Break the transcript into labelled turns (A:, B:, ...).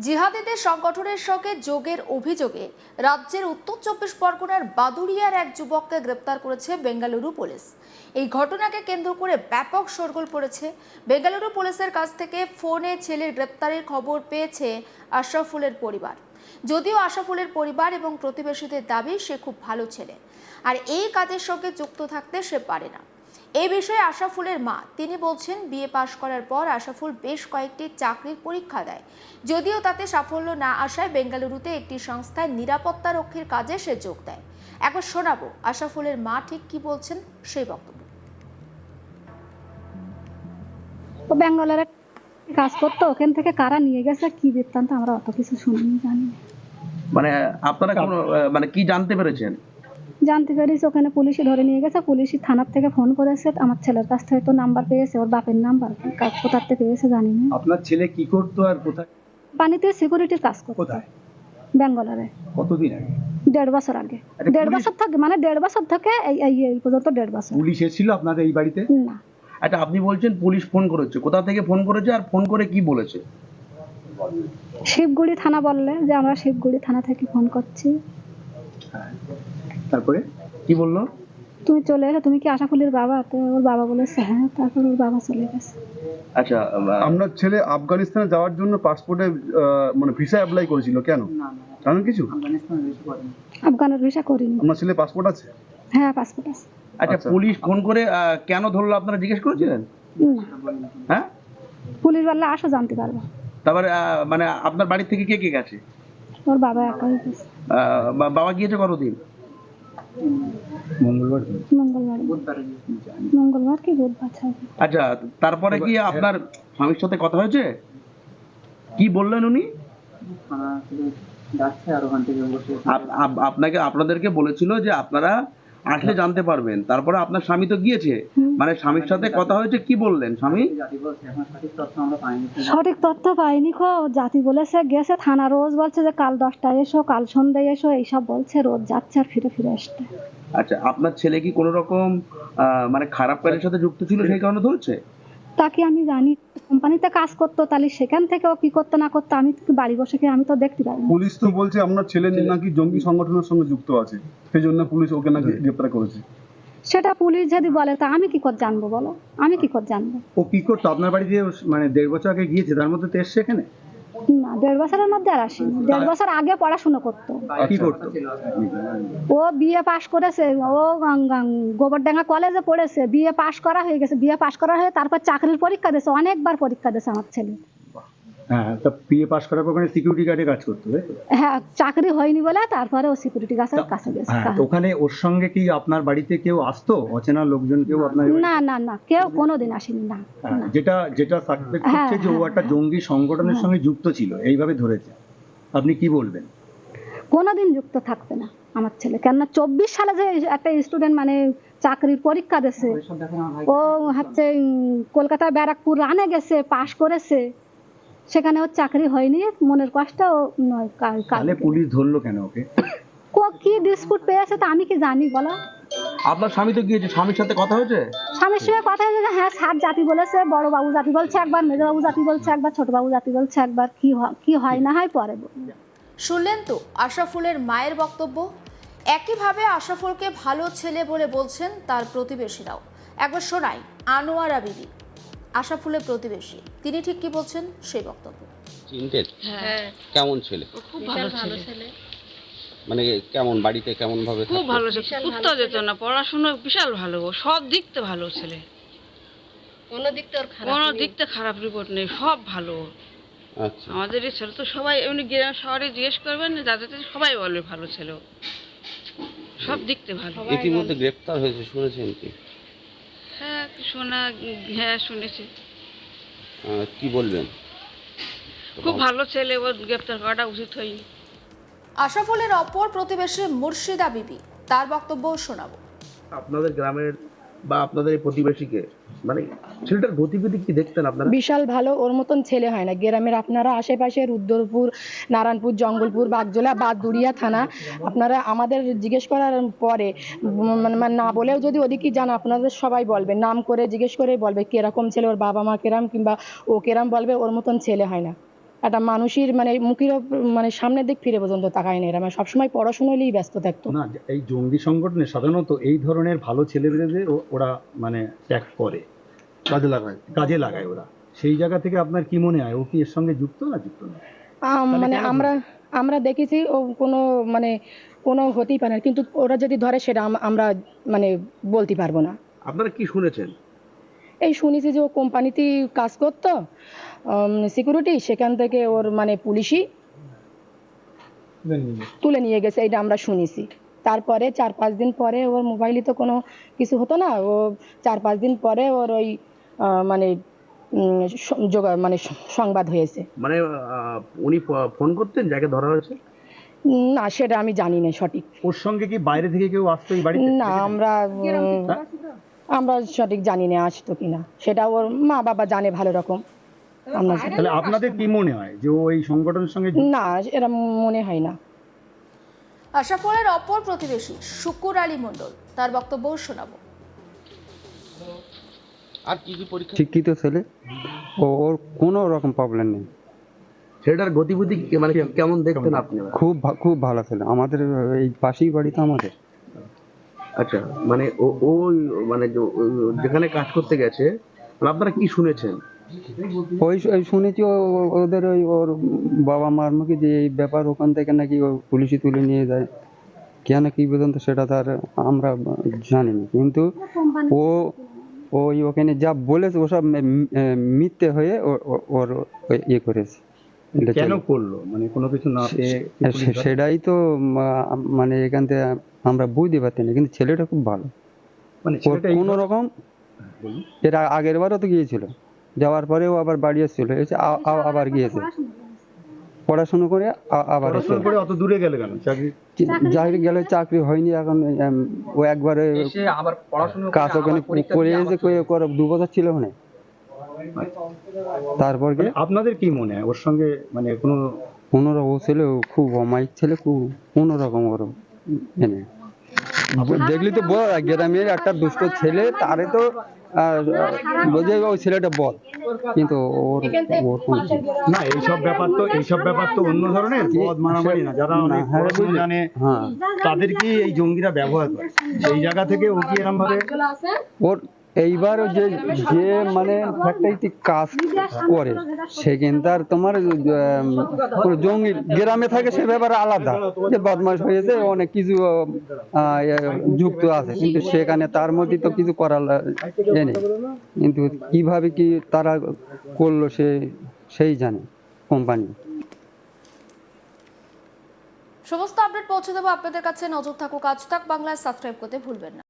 A: জিহাদিদের সংগঠনের সঙ্গে যোগের অভিযোগে রাজ্যের উত্তর চব্বিশ পরগনার বাদুড়িয়ার এক যুবককে গ্রেপ্তার করেছে বেঙ্গালুরু পুলিশ। এই ঘটনাকে কেন্দ্র করে ব্যাপক শোরগোল পড়েছে। বেঙ্গালুরু পুলিশের কাছ থেকে ফোনে ছেলের গ্রেপ্তারের খবর পেয়েছে আশরাফুলের পরিবার। যদিও আশরাফুলের পরিবার এবং প্রতিবেশীদের দাবি সে খুব ভালো ছেলে, আর এই কাজের সঙ্গে যুক্ত থাকতে সে পারে না। এই বিষয়ে আশরাফুলের মা তিনি বলছেন, বিএ পাশ করার পর আশরাফুল বেশ কয়েকটি চাকরির পরীক্ষা দেয়, যদিও তাতে সাফল্য না আসায় বেঙ্গালুরুতে একটি সংস্থায় নিরাপত্তা রক্ষীর কাজে সে যোগ দেয়। একবার শোনাবো আশরাফুলের মা ঠিক কি বলছেন সেই বক্তব্য।
B: ও ব্যাঙ্গালোরে কাজ করতো, ওখান থেকে কারা নিয়ে গেছে কি বৃত্তান্ত আমরা অত কিছু শুনিনি, জানি না।
C: মানে আপনারা কোন মানে কি জানতে পেরেছেন?
B: জানতে পেরেছি ওখানে পুলিশে ধরে নিয়ে গেছে, পুলিশই থানার থেকে ফোন করেছে, আমার ছেলের কাছ থেকে তো নাম্বার পেয়েছে, ওর বাপের নাম্বার কোথার থেকে পেয়েছে জানি না।
D: আপনার ছেলে কি করতো আর কোথায়?
B: পানিতে সিকিউরিটির কাজ করতো।
D: কোথায়?
B: ব্যাঙ্গালোরে।
D: কতদিন আগে?
B: 1.5 বছর আগে।
D: আচ্ছা,
B: 1.5 বছর থেকে, মানে 1.5 বছর থেকে এই পর্যন্ত 1.5 বছর।
D: পুলিশ এসেছিল আপনাদের এই বাড়িতে?
B: না।
C: আচ্ছা, আপনি বলছেন পুলিশ ফোন করেছে, কোথা থেকে ফোন করেছে আর ফোন করে কি বলেছে?
B: শিবগুড়ি থানা বললে যে আমরা শিবগুড়ি থানা থেকে ফোন করছি।
D: তারপরে
C: কি বললো?
B: তুমি চলে এসো, তুমি কি আশাফুলের বাবা? তো ওর বাবা বলেছে হ্যাঁ, তারপর ওর বাবা চলে গেছে।
C: আচ্ছা,
E: আপনার ছেলে আফগানিস্তানে যাওয়ার জন্য পাসপোর্টে মানে ভিসা অ্যাপ্লাই করেছিল কেন? জানেন কিছু?
B: আফগানের ভিসা করিনি।
E: আপনার ছেলে পাসপোর্ট আছে?
B: হ্যাঁ, পাসপোর্ট আছে।
C: আচ্ছা,
E: আচ্ছা।
C: পুলিশ ফোন করে কেন ধরলো আপনারা জিজ্ঞেস করেছিলেন?
B: না,
C: হ্যাঁ,
B: পুলিশ বললে আসো জানতে পারবো।
C: তারপরে মানে আপনার বাড়ি থেকে কে কে গেছে?
B: ওর বাবা একাই গেছে।
C: বাবা গিয়েছে কতদিন?
D: মঙ্গলবার দিন।
B: মঙ্গলবার কি বুধবার ছাড়বে।
C: আচ্ছা, তারপরে কি আপনার স্বামীর সাথে কথা হয়েছে? কি বললেন উনি? আপনাদেরকে বলেছিল যে আপনারা আসলে জানতে পারবেন, তারপরে আপনার স্বামী তো গিয়েছে, মানে স্বামীর সাথে কথা হয়েছে, কি বললেন স্বামী?
B: সঠিক তথ্য পাইনি খো, জাতি বলেছে গেছে, থানা রোজ বলছে যে কাল 10টায় এসো, কাল সন্ধ্যায় এসো, এইসব বলছে, রোজ যাচ্ছে আর ফিরে ফিরে আসতে।
C: আচ্ছা, আপনার ছেলে কি কোনো রকম মানে খারাপ কাজের সাথে যুক্ত ছিল সেই কারণে ধরছে?
B: তাকে আমি জানি, কোম্পানিতে কাজ করতো, তাহলে সেখান থেকে ও কি করতো না করতো আমি তো বাড়ি বসে কি আমি তো দেখতে পাই না।
E: পুলিশ তো বলছে আপনার ছেলে নাকি জঙ্গি সংগঠনের সঙ্গে যুক্ত আছে, সেই জন্য পুলিশ ওকে নাকি গ্রেপ্তার করেছে।
B: সেটা পুলিশ যদি বলে তা আমি কি করে জানবো বলো, আমি কি করে জানবো?
D: ও কি করতো আপনার বাড়িতে? মানে 1.5 বছর আগে গিয়েছে, তার মধ্যে তো এসছে এখানে?
B: না, 1.5 বছরের মধ্যে আর আসেনি। 1.5 বছর আগে পড়াশোনা করতো।
D: কি করতো?
B: ও বিএ পাশ করেছে, ও গোবরডাঙ্গা কলেজে পড়েছে, বিএ পাশ করা হয়ে গেছে, বিএ পাশ করা হয়ে তারপর চাকরির পরীক্ষা দিয়েছে, অনেকবার পরীক্ষা দিয়েছে আমার ছেলে।
D: হ্যাঁ, তা বিএ পাস করার পর ওখানে সিকিউরিটি গার্ডে কাজ করতো, তাই তো?
B: হ্যাঁ, চাকরি হয়নি বলে তারপরে ও সিকিউরিটি গার্ডের কাছে গেছে।
D: হ্যাঁ, তো ওখানে ওর সঙ্গে কি আপনার বাড়িতে কেউ আসতো? অচেনা লোকজন কেউ আপনার বাড়িতে?
B: না না না, কেউ কোনোদিন আসেনি। না
D: হ্যাঁ,
B: না।
D: যেটা সাসপেক্ট
B: হ্যাঁ,
D: হচ্ছে যে ও একটা জঙ্গি সংগঠনের সঙ্গে যুক্ত ছিল, এইভাবে ধরেছে। আপনি কি বলবেন?
B: কোনোদিন যুক্ত থাকবে না আমার ছেলে, কেননা 24 সালে যে একটা স্টুডেন্ট মানে চাকরির পরীক্ষা দিয়েছে, ও হচ্ছে কলকাতায় ব্যারাকপুর রানে গেছে, পাশ করেছে, সেখানে ওর চাকরি হয়নি, মনের কষ্ট ও নয়।
D: তাহলে পুলিশ ধরলো কেন ওকে?
B: কি ডিসপুট পেয়েছে তা আমি কি জানি বলো?
C: আপনার স্বামী তো গিয়েছে, স্বামীর সাথে কথা হয়েছে?
B: স্বামীর সঙ্গে কথা হয়েছে, হ্যাঁ, স্যার জাতি বলেছে, বড় বাবু জাতি বলছে একবার, মেজো বাবু জাতি বলছে একবার, ছোট বাবু জাতি বলছে একবার, কি হয় না হয় পরে বলবো।
A: শুনলেন তো আশরাফুলের মায়ের বক্তব্য। একইভাবে আশরাফুলকে ভালো ছেলে বলে বলছেন তার প্রতিবেশীরাও। একবার শোনাই আনোয়ারা বিবি, আশরাফুলের প্রতিবেশী, তিনি ঠিক কি বলছেন সেই বক্তব্য।
F: চিনতেন?
G: হ্যাঁ,
F: কেমন ছেলে?
G: খুব ভালো ছেলে,
F: মানে কেমন, বাড়িতে কেমন ভাবে
G: খুব
F: থাকতো?
G: ভালো ছেলে, কুত্তা যেত না, পড়াশোনা বিশাল ভালো, সব দিক থেকে ভালো ছেলে, কোনো দিক থেকে খারাপ রিপোর্ট নেই, সব ভালো।
F: আচ্ছা,
G: আমাদের এই ছেলে তো সবাই এমনি গ্রাম শহরে জিজ্ঞেস করবেন না, যাদের সবাই বলবে ভালো ছেলে, সব দিক থেকে ভালো।
F: ইতিমধ্যে গ্রেফতার হয়েছে শুনেছেন কি?
G: হ্যাঁ, হ্যাঁ শুনেছি।
F: কি বলবেন?
G: খুব ভালো ছেলে, ওর গ্রেপ্তার করাটা উচিত হয়নি।
A: আশরাফুলের অপর প্রতিবেশী মুর্শিদা বিবি, তার বক্তব্য শোনাবো।
C: আপনাদের গ্রামের বা আপনাদের এই প্রতিবেশীকে মানে ছেলেটার গতিবিধি কি দেখতেন আপনারা?
H: বিশাল ভালো, ওর মতন ছেলে হয় না গ্রামের। আপনারা আশেপাশে রুদ্রপুর, নারায়ণপুর, জঙ্গলপুর, বাগজোলা, বাদুড়িয়া থানা, আপনারা আমাদের জিজ্ঞেস করার পরে মানে না বলেও যদি ওদিকে যান, আপনাদের সবাই বলবে, নাম করে জিজ্ঞেস করে বলবে কিরকম ছেলে, ওর বাবা মা কেরাম কিংবা ও কেরাম বলবে, ওর মতন ছেলে হয় না। একটা মানুষের মানে মুখের মানে সামনের দিক ফিরে পর্যন্ত তাকায় না, এরা মানে সবসময় পড়াশোনা নিয়েই ব্যস্ত থাকতো।
D: না, এই জঙ্গি সংগঠনে সাধারণত এই ধরনের ভালো ছেলেমেয়েদের ওরা মানে ত্যাগ করে, কাজে লাগায় ওরা। সেই জায়গা থেকে আপনার কি মনে হয় ও কি এর সঙ্গে যুক্ত না যুক্ত না?
H: মানে আমরা দেখেছি ও মানে কোনো হতেই পারে না, কিন্তু ওরা যদি ধরে সেটা আমরা মানে বলতে পারবো না।
C: আপনারা কি শুনেছেন?
H: এই শুনেছি যে ও কোম্পানিতে কাজ করতো সিকিউরিটি, সেখান থেকে ওর মানে পুলিশই তুলে নিয়ে গেছে, এটা আমরা শুনেছি। তারপরে 4-5 দিন পরে ওর মোবাইলে তো কোনো কিছু হতো না, ও 4-5 দিন পরে ওর ওই মানে মানে সংবাদ হয়েছে।
C: মানে উনি ফোন করতেন যাকে ধরা হয়েছে?
H: না, সেটা আমি জানি না সঠিক।
D: ওর সঙ্গে কি বাইরে থেকে কেউ আসতো এই বাড়িতে?
H: না, আমরা সঠিক জানি না আসতো কিনা, সেটা ওর মা বাবা জানে ভালো রকম। আমরা জানি না।
D: তাহলে আপনাদের কি মনে হয় যে ও এই সংগঠনের সঙ্গে
H: না, এরা মনে হয় না।
A: আশরাফুলের অপর প্রতিবেশী শুকুর আলী মণ্ডল, তার বক্তব্য শোনাবো।
F: আর কি কি পরীক্ষা?
I: শিক্ষিত ছেলে, ওর কোনো রকম প্রবলেম নেই।
C: ছেলেটার গতিবিধি মানে কেমন দেখতেন আপনি?
I: খুব ভালো ছেলে, আমাদের এই পাশেই বাড়ি তো আমাদের।
C: আচ্ছা, মানে ও মানে যেখানে কাজ করতে গেছে, মানে আপনারা কি শুনেছেন?
I: ওই শুনেছি ওদের ওর বাবা মার মুখে যে এই ব্যাপার, ওখান থেকে নাকি ও পুলিশে তুলে নিয়ে যায়, কেন কি পর্যন্ত সেটা তার আমরা জানি না, কিন্তু ওই ওখানে যা বলেছে ওসব মিথ্যে হয়ে ওর ইয়ে করেছে।
D: কেন করলো মানে কোনো কিছু না পেয়ে?
I: সেটাই তো মানে এখান থেকে আমরা বুঝতে পারছি না, কিন্তু ছেলেটা খুব ভালো,
D: মানে
I: কোনো রকম। এর আগের বারও তো গিয়েছিল, যাওয়ার পরেও আবার বাড়ি এসেছিল, এসে আবার গিয়েছে পড়াশোনা করে আবার এসে।
D: অত দূরে গেলে কেন?
I: চাকরি গেলে চাকরি হয়নি, এখন ও একবারে কাজ ওখানে করে এসে 2 বছর ছিল ওখানে। তারপর কি
D: আপনাদের কি মনে হয় ওর সঙ্গে মানে
I: কোনো ও ছেলে খুব অমায়িক ছেলে, খুব কোনো রকম ওর এনে দেখলি তো বল, গ্রামের একটা দুষ্ট ছেলে, তারে তো বোঝে ওই ছেলেটা বল, কিন্তু ওর
D: না, এইসব ব্যাপার তো অন্য ধরনের পদ মারামারি না, যারা অনেক পড়াশোনা জানে তাদের কি এই জঙ্গিরা ব্যবহার করে, সেই জায়গা থেকে ও কি এরকম ভাবে
I: ওর এইবার যে মানে ফ্যাক্টরিতে কাজ করে সেখানকার তোমার জঙ্গি গ্রামে থাকে, সে ব্যাপারে আলাদা, যে বদমাশ হয়েছে অনেক কিছু যুক্ত আছে, কিন্তু সেখানে তার মধ্যে তো কিছু করার নেই, কিন্তু কিভাবে কি তারা করলো সেই জানে কোম্পানি।
A: সমস্ত আপডেট পৌঁছে দেবো আপনাদের কাছে। নজর থাকুক আজ তাক বাংলায়, সাবস্ক্রাইব করতে ভুলবেন না।